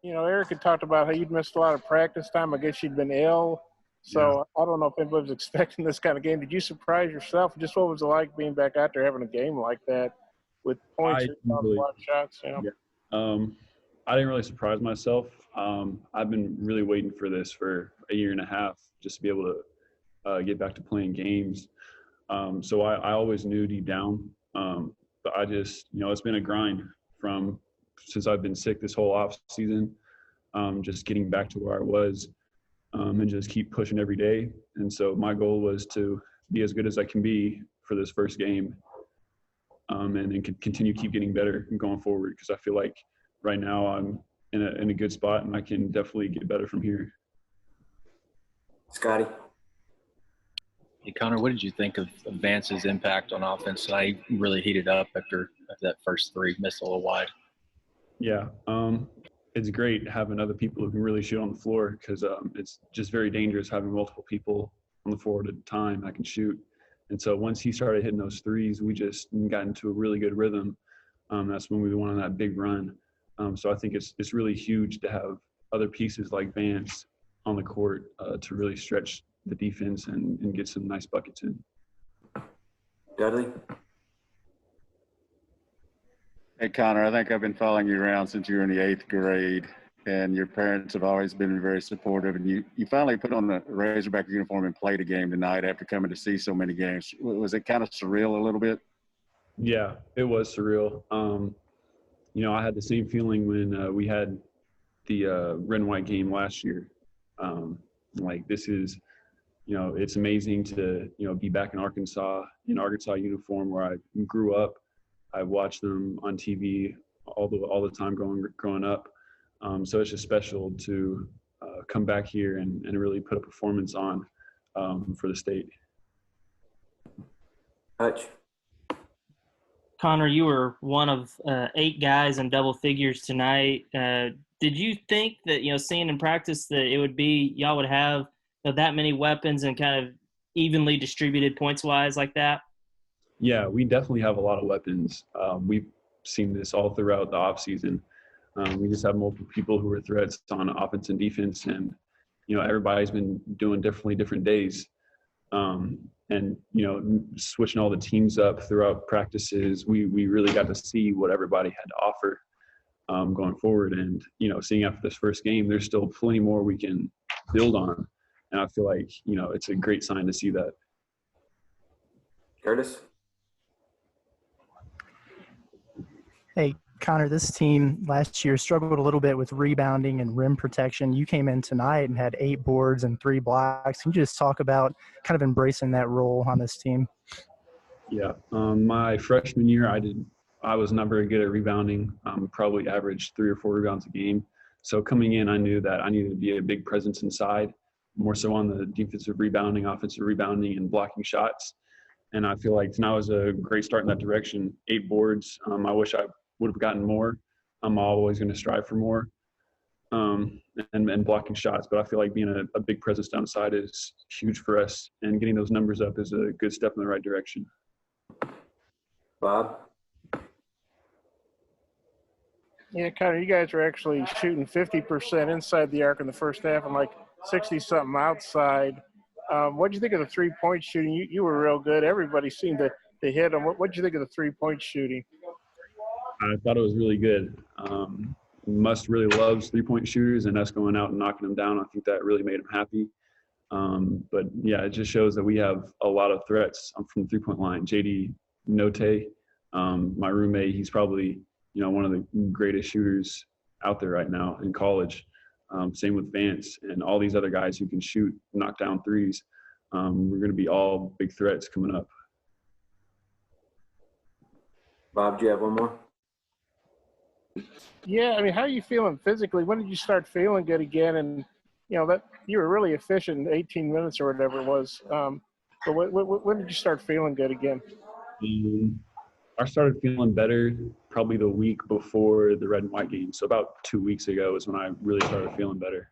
Eric had talked about how you'd missed a lot of practice time. I guess you'd been ill. So I don't know if anybody was expecting this kind of game. Did you surprise yourself? Just what was it like being back out there having a game like that with points and block shots? Yeah. I didn't really surprise myself. I've been really waiting for this for a year and a half just to be able to get back to playing games. So I always knew deep down, but I just, it's been a grind since I've been sick this whole off season, just getting back to where I was, and just keep pushing every day. And so my goal was to be as good as I can be for this first game, and then continue keep getting better and going forward, because I feel like right now I'm in a good spot and I can definitely get better from here. Scotty. Hey, Connor, what did you think of Vance's impact on offense tonight? He really heated up after that first three, missed a little wide. Yeah, it's great having other people who can really shoot on the floor, because it's just very dangerous having multiple people on the floor at a time that can shoot. And so once he started hitting those threes, we just got into a really good rhythm. That's when we went on that big run. So I think it's really huge to have other pieces like Vance on the court to really stretch the defense and get some nice buckets in. Dudley? Hey, Connor, I think I've been following you around since you were in the 8th grade, and your parents have always been very supportive, and you finally put on the Razorback uniform and played a game tonight after coming to see so many games. Was it kind of surreal a little bit? Yeah, it was surreal. I had the same feeling when we had the red and white game last year. This is, it's amazing to, be back in Arkansas uniform where I grew up. I watched them on TV all the time growing up. So it's just special to come back here and really put a performance on for the state. Hutch. Connor, you were one of 8 guys in double figures tonight. Did you think that, seeing in practice that it would be, y'all would have that many weapons and kind of evenly distributed points-wise like that? Yeah, we definitely have a lot of weapons. We've seen this all throughout the offseason. We just have multiple people who are threats on offense and defense, and, everybody's been doing different days. And, switching all the teams up throughout practices, we really got to see what everybody had to offer going forward. And, seeing after this first game, there's still plenty more we can build on. And I feel like, it's a great sign to see that. Curtis? Hey, Connor, this team last year struggled a little bit with rebounding and rim protection. You came in tonight and had 8 boards and 3 blocks. Can you just talk about kind of embracing that role on this team? Yeah, my freshman year, I was not very good at rebounding. Probably averaged 3 or 4 rebounds a game. So coming in, I knew that I needed to be a big presence inside, more so on the defensive rebounding, offensive rebounding, and blocking shots. And I feel like tonight was a great start in that direction. 8 boards. I wish I would have gotten more. I'm always going to strive for more, and blocking shots. But I feel like being a big presence downside is huge for us, and getting those numbers up is a good step in the right direction. Bob? Yeah, Connor, you guys are actually shooting 50% inside the arc in the first half and like 60-something outside. What do you think of the three-point shooting? You were real good. Everybody seemed to hit them. What do you think of the three-point shooting? I thought it was really good. Must really loves three-point shooters, and us going out and knocking them down, I think that really made him happy. But, yeah, it just shows that we have a lot of threats from the three-point line. JD Note, my roommate, he's probably, one of the greatest shooters out there right now in college. Same with Vance and all these other guys who can shoot, knock down threes. We're going to be all big threats coming up. Bob, do you have one more? Yeah, how are you feeling physically? When did you start feeling good again? And, that you were really efficient in 18 minutes or whatever it was. But when did you start feeling good again? I started feeling better probably the week before the red and white game. So about 2 weeks ago is when I really started feeling better.